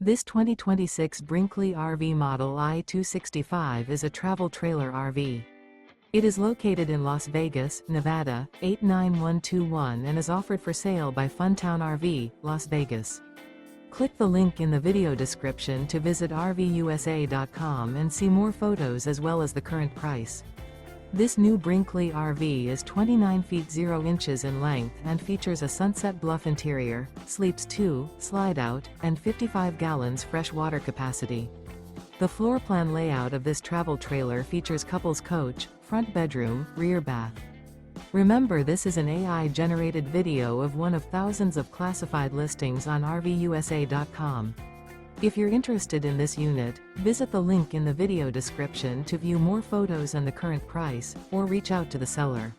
This 2026 Brinkley RV Model I 265 is a travel trailer RV. It is located in Las Vegas, Nevada, 89121 and is offered for sale by Funtown RV, Las Vegas. Click the link in the video description to visit RVUSA.com and see more photos as well as the current price. This new Brinkley RV is 29 feet 0 inches in length and features a SUNSET BLUFF interior, sleeps 2, Slideout, and 55 gallons fresh water capacity. The floor plan layout of this travel trailer features couples coach, front bedroom, rear bath. Remember, this is an AI-generated video of one of thousands of classified listings on RVUSA.com. If you're interested in this unit, visit the link in the video description to view more photos and the current price, or reach out to the seller.